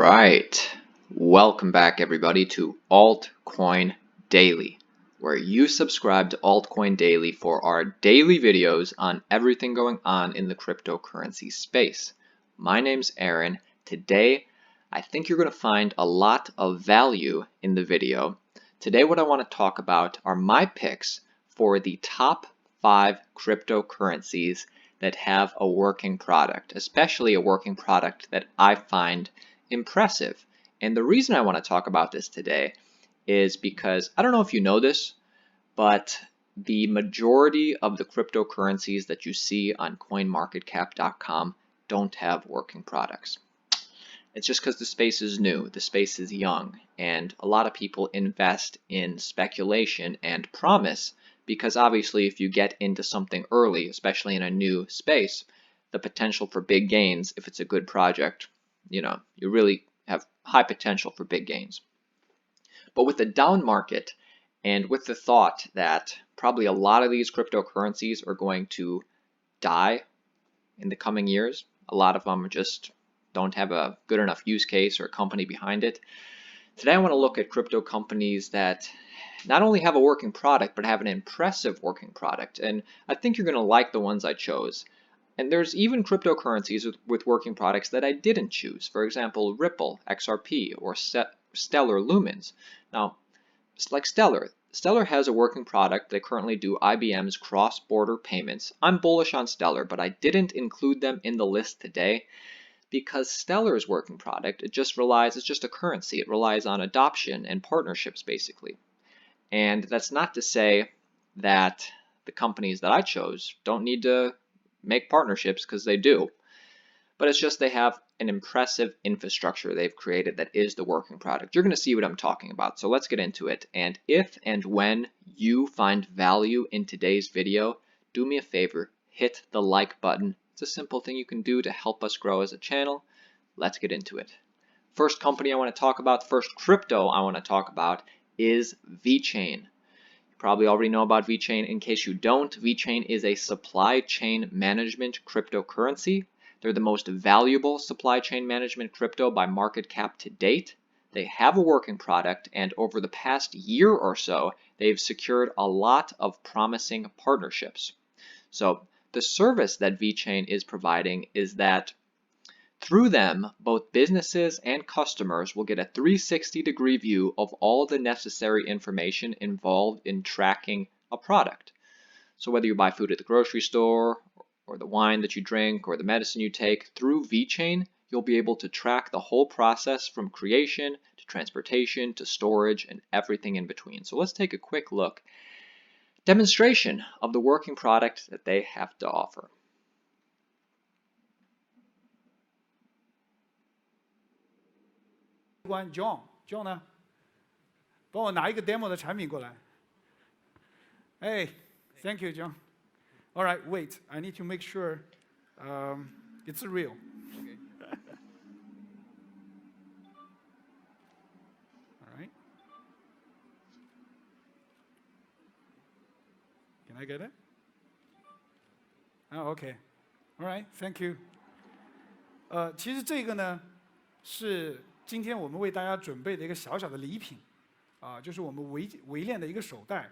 right, welcome back everybody to Altcoin Daily, where you subscribe to Altcoin Daily for our daily videos on everything going on in the cryptocurrency space. My name's Aaron. Today, I think you're going to find a lot of value in the video. Today, what I want to talk about are my picks for the top 5 cryptocurrencies that have a working product, especially a working product that I find impressive. And the reason I want to talk about this today is because I don't know if you know this, but the majority of the cryptocurrencies that you see on coinmarketcap.com don't have working products. It's just because the space is new, the space is young, and a lot of people invest in speculation and promise because obviously if you get into something early, especially in a new space, the potential for big gains, if it's a good project, you really have high potential for big gains. But with the down market and with the thought that probably a lot of these cryptocurrencies are going to die in the coming years, a lot of them just don't have a good enough use case or company behind it. Today I want to look at crypto companies that not only have a working product, but have an impressive working product. And I think you're going to like the ones I chose. And there's even cryptocurrencies with working products that I didn't choose. For example, Ripple, XRP, or Stellar Lumens. Now, it's like Stellar. Stellar has a working product. They currently do IBM's cross-border payments. I'm bullish on Stellar, but I didn't include them in the list today because Stellar's working product, it's just a currency. It relies on adoption and partnerships, basically. And that's not to say that the companies that I chose don't need to make partnerships, because they do. But it's just they have an impressive infrastructure they've created that is the working product. You're going to see what I'm talking about. So let's get into it. And if and when you find value in today's video, do me a favor, hit the like button. It's a simple thing you can do to help us grow as a channel. Let's get into it. First company I want to talk about, first crypto I want to talk about is Vechain. You probably already know about Vechain. In case you don't, Vechain is a supply chain management cryptocurrency. They're the most valuable supply chain management crypto by market cap to date. They have a working product, and over the past year or so, they've secured a lot of promising partnerships. So the service that Vechain is providing is that through them, both businesses and customers will get a 360-degree view of all the necessary information involved in tracking a product. So whether you buy food at the grocery store, or the wine that you drink, or the medicine you take, through Vechain, you'll be able to track the whole process from creation to transportation to storage and everything in between. So let's take a quick look. Demonstration of the working product that they have to offer. John 呢？帮我拿一个 demo 的产品过来。Hey, thank you, John. All right, wait. I need to make sure it's real. Okay. All right. Can I get it? Oh, okay. All right, thank you. 其实这个呢是今天我们为大家准备的一个小小的礼品，就是我们围链的一个手袋，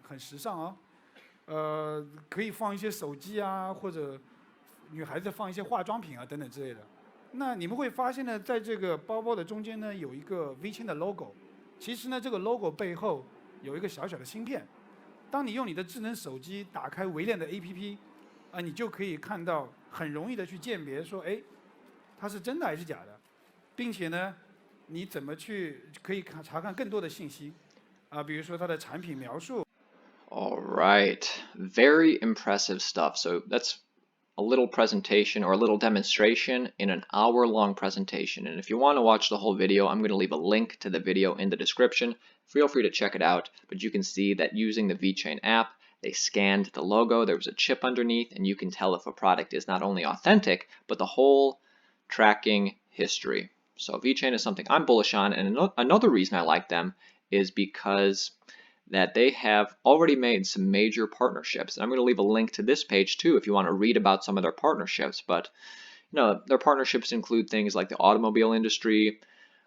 很时尚啊，可以放一些手机啊，或者女孩子放一些化妆品啊等等之类的。那你们会发现呢，在这个包包的中间呢有一个 Vechain 的 logo， 其实呢这个 logo 背后有一个小小的芯片。当你用你的智能手机打开围链的 APP， 你就可以看到很容易的去鉴别说，哎，它是真的还是假的。并且呢，你怎么去可以查看更多的信息比如说它的产品描述。All right, very impressive stuff. So that's a little presentation or a little demonstration in an hour-long presentation. And if you want to watch the whole video, I'm going to leave a link to the video in the description. Feel free to check it out. But you can see that using the Vechain app, they scanned the logo. There was a chip underneath, and you can tell if a product is not only authentic, but the whole tracking history. So Vechain is something I'm bullish on, and another reason I like them is because that they have already made some major partnerships. And I'm going to leave a link to this page too if you want to read about some of their partnerships. But No, their partnerships include things like the automobile industry,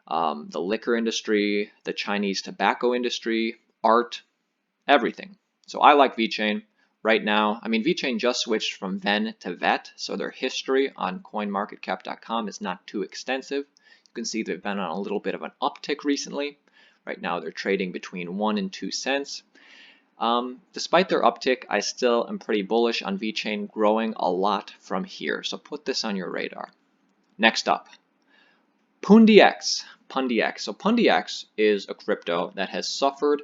the liquor industry, the Chinese tobacco industry, art, everything. So I like Vechain right now. I mean, Vechain just switched from Ven to Vet, so their history on coinmarketcap.com is not too extensive. You can see they've been on a little bit of an uptick recently. Right now they're trading between 1 and 2 cents. Despite their uptick, I still am pretty bullish on Vechain growing a lot from here, so put this on your radar. Next up, Pundi X. Pundi X. So Pundi X is a crypto that has suffered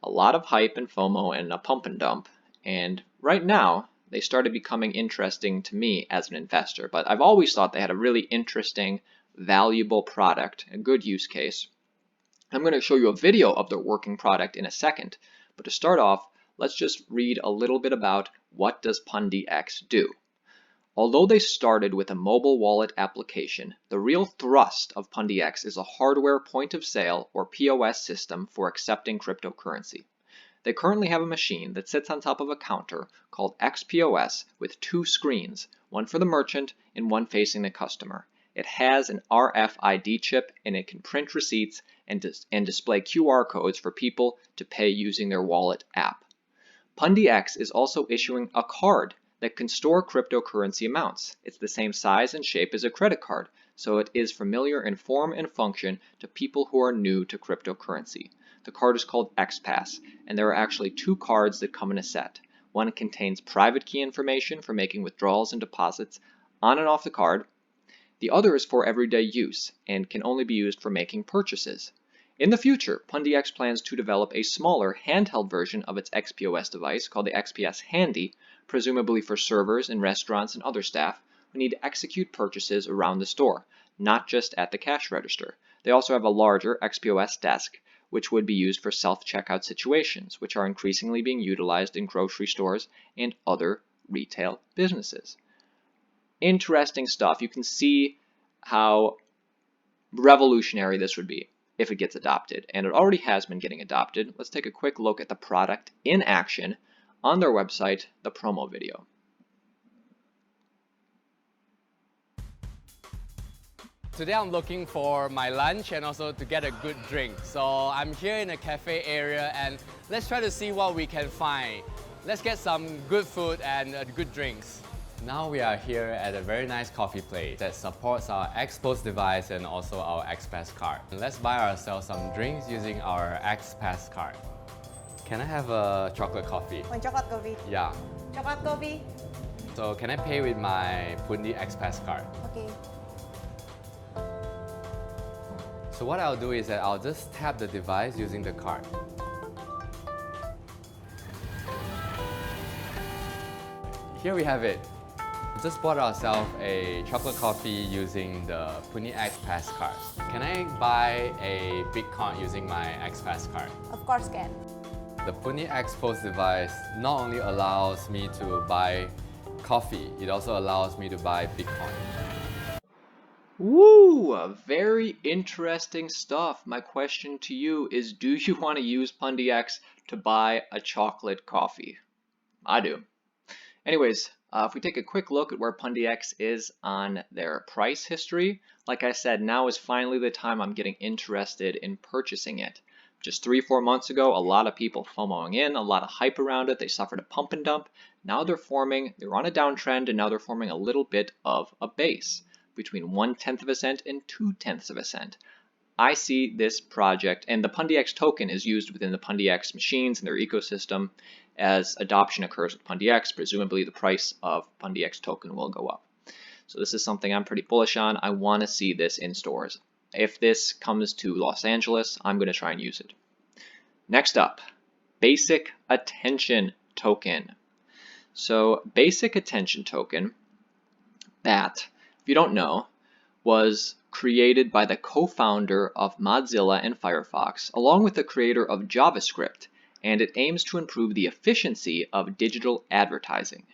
a lot of hype and FOMO and a pump and dump, and right now they started becoming interesting to me as an investor, but I've always thought they had a really interesting, valuable product, a good use case. I'm going to show you a video of their working product in a second, but to start off, let's just read a little bit about what does Pundi X do. Although they started with a mobile wallet application, the real thrust of Pundi X is a hardware point of sale or POS system for accepting cryptocurrency. They currently have a machine that sits on top of a counter called XPOS with 2 screens, one for the merchant and one facing the customer. It has an RFID chip and it can print receipts and display QR codes for people to pay using their wallet app. Pundi X is also issuing a card that can store cryptocurrency amounts. It's the same size and shape as a credit card, so it is familiar in form and function to people who are new to cryptocurrency. The card is called XPass, and there are actually 2 cards that come in a set. One contains private key information for making withdrawals and deposits on and off the card. The other is for everyday use and can only be used for making purchases. In the future, Pundi X plans to develop a smaller, handheld version of its XPOS device called the XPS Handy, presumably for servers in restaurants and other staff who need to execute purchases around the store, not just at the cash register. They also have a larger XPOS desk, which would be used for self-checkout situations, which are increasingly being utilized in grocery stores and other retail businesses. Interesting stuff. You can see how revolutionary this would be if it gets adopted, and it already has been getting adopted. Let's take a quick look at the product in action on their website, the promo video. Today I'm looking for my lunch and also to get a good drink. So I'm here in a cafe area and let's try to see what we can find. Let's get some good food and good drinks. Now we are here at a very nice coffee place that supports our XPOS device and also our XPass card. Let's buy ourselves some drinks using our XPass card. Can I have a chocolate coffee? One chocolate coffee. Yeah. Chocolate coffee. So can I pay with my Pundi XPass card? Okay. So what I'll do is that I'll just tap the device using the card. Here we have it. Just bought ourselves a chocolate coffee using the Pundi XPass card. Can I buy a Bitcoin using my XPass card? Of course can. The Pundi XPoS device not only allows me to buy coffee, it also allows me to buy Bitcoin. Woo! Very interesting stuff. My question to you is, do you want to use Pundi X to buy a chocolate coffee? I do. Anyways, if we take a quick look at where Pundi X is on their price history, like I said, now is finally the time I'm getting interested in purchasing it. Just 3-4 months ago, a lot of people FOMOing in, a lot of hype around it. They suffered a pump and dump. Now they're on a downtrend, and now they're forming a little bit of a base between 1/10 of a cent and 2/10 of a cent. I see this project, and the Pundi X token is used within the Pundi X machines and their ecosystem. As adoption occurs with Pundi X, presumably the price of Pundi X token will go up. So this is something I'm pretty bullish on. I want to see this in stores. If this comes to Los Angeles, I'm going to try and use it. Next up, Basic Attention Token. So Basic Attention Token, BAT, if you don't know, was created by the co-founder of Mozilla and Firefox, along with the creator of JavaScript, and it aims to improve the efficiency of digital advertising.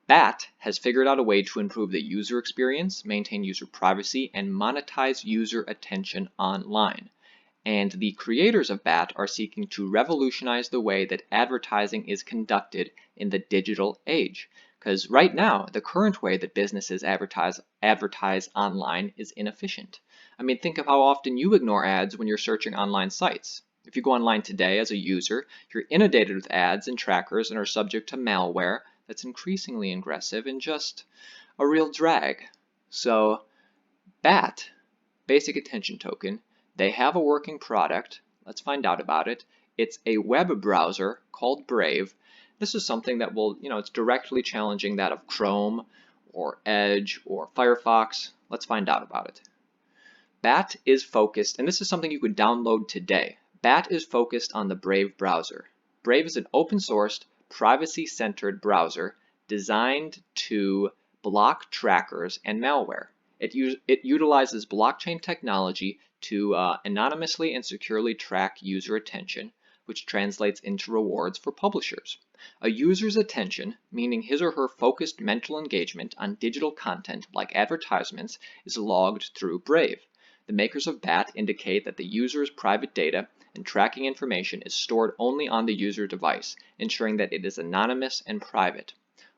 BAT has figured out a way to improve the user experience, maintain user privacy, and monetize user attention online. And the creators of BAT are seeking to revolutionize the way that advertising is conducted in the digital age. Because right now, the current way that businesses advertise online is inefficient. I mean, think of how often you ignore ads when you're searching online sites. If you go online today as a user, you're inundated with ads and trackers and are subject to malware that's increasingly aggressive and just a real drag. So, BAT, Basic Attention Token, they have a working product. Let's find out about it. It's a web browser called Brave. This is something that will, it's directly challenging that of Chrome or Edge or Firefox. Let's find out about it. BAT is focused, and this is something you could download today. BAT is focused on the Brave browser. Brave is an open-sourced, privacy-centered browser designed to block trackers and malware. It utilizes blockchain technology to anonymously and securely track user attention, which translates into rewards for publishers. A user's attention, meaning his or her focused mental engagement on digital content like advertisements, is logged through Brave. The makers of BAT indicate that the user's private data and tracking information is stored only on the user device, ensuring that it is anonymous and private.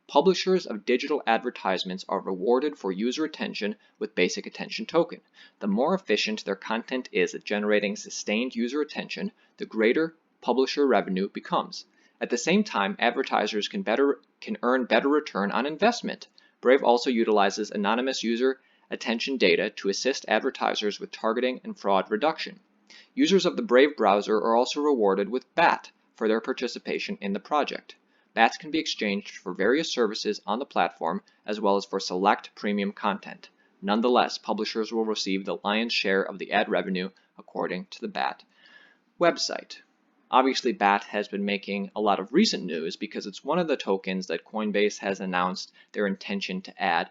Publishers of digital advertisements are rewarded for user attention with Basic Attention Token. The more efficient their content is at generating sustained user attention, the greater publisher revenue becomes. At the same time, advertisers can earn better return on investment. Brave also utilizes anonymous user attention data to assist advertisers with targeting and fraud reduction. Users of the Brave browser are also rewarded with BAT for their participation in the project. BATs can be exchanged for various services on the platform as well as for select premium content. Nonetheless, publishers will receive the lion's share of the ad revenue according to the BAT website. Obviously, BAT has been making a lot of recent news because it's one of the tokens that Coinbase has announced their intention to add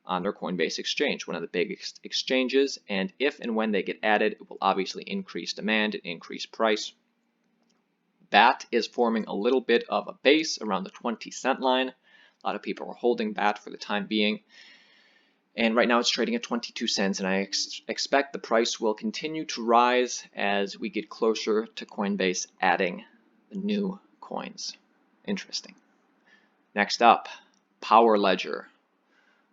on their Coinbase exchange, one of the big exchanges, and if and when they get added, it will obviously increase demand and increase price. BAT is forming a little bit of a base around the 20-cent line. A lot of people are holding BAT for the time being. And right now it's trading at 22 cents, and I expect the price will continue to rise as we get closer to Coinbase adding the new coins. Interesting. Next up, POWR Ledger.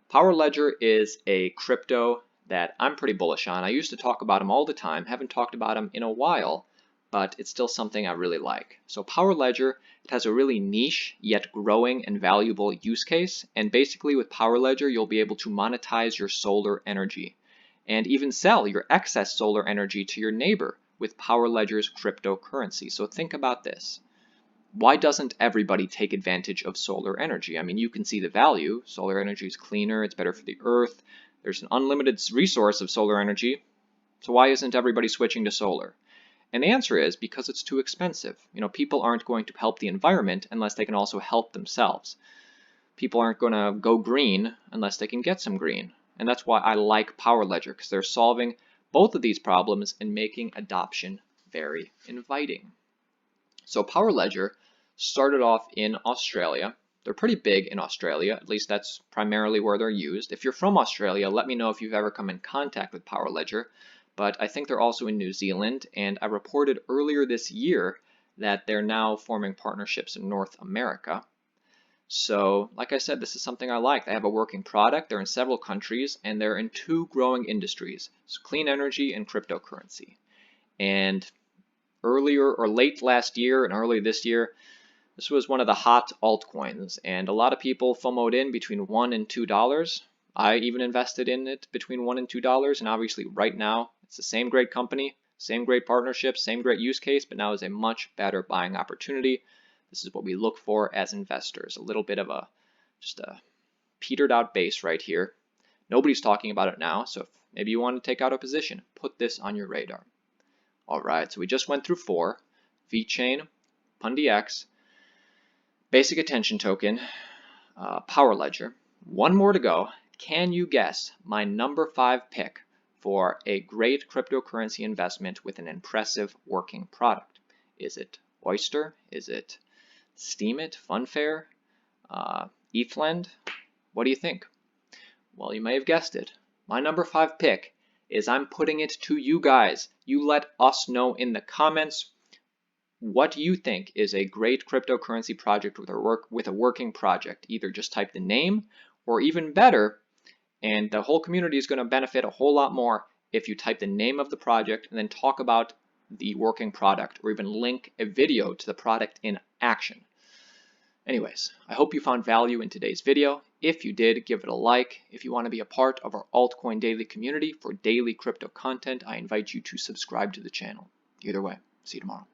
POWR Ledger is a crypto that I'm pretty bullish on. I used to talk about them all the time, haven't talked about them in a while, but it's still something I really like. So POWR Ledger, it has a really niche yet growing and valuable use case, and basically with POWR Ledger you'll be able to monetize your solar energy and even sell your excess solar energy to your neighbor with POWR Ledger's cryptocurrency. So think about this. Why doesn't everybody take advantage of solar energy? I mean, you can see the value. Solar energy is cleaner, it's better for the earth. There's an unlimited resource of solar energy. So why isn't everybody switching to solar? And the answer is because it's too expensive. People aren't going to help the environment unless they can also help themselves. People aren't going to go green unless they can get some green. And that's why I like POWR Ledger, because they're solving both of these problems and making adoption very inviting. So POWR Ledger started off in Australia. They're pretty big in Australia, at least that's primarily where they're used. If you're from Australia, let me know if you've ever come in contact with POWR Ledger. But I think they're also in New Zealand, and I reported earlier this year that they're now forming partnerships in North America. So, like I said, this is something I like. They have a working product, they're in several countries, and they're in two growing industries, so clean energy and cryptocurrency. And earlier or late last year and early this year, this was one of the hot altcoins, and a lot of people FOMO'd in between $1 and $2. I even invested in it between $1 and $2, and obviously right now, it's the same great company, same great partnership, same great use case, but now is a much better buying opportunity. This is what we look for as investors. A little bit of just a petered out base right here. Nobody's talking about it now, so if maybe you want to take out a position, put this on your radar. All right, so we just went through 4. Vechain, Pundi X, Basic Attention Token, POWR Ledger. One more to go. Can you guess my number 5 pick for a great cryptocurrency investment with an impressive working product? Is it Oyster? Is it Steemit, Funfair, ETHLend? What do you think? Well, you may have guessed it. My number 5 pick is I'm putting it to you guys. You let us know in the comments what you think is a great cryptocurrency project with a working project. Either just type the name, or even better, and the whole community is going to benefit a whole lot more if you type the name of the project and then talk about the working product, or even link a video to the product in action. Anyways, I hope you found value in today's video. If you did, give it a like. If you want to be a part of our Altcoin Daily community for daily crypto content, I invite you to subscribe to the channel. Either way, see you tomorrow.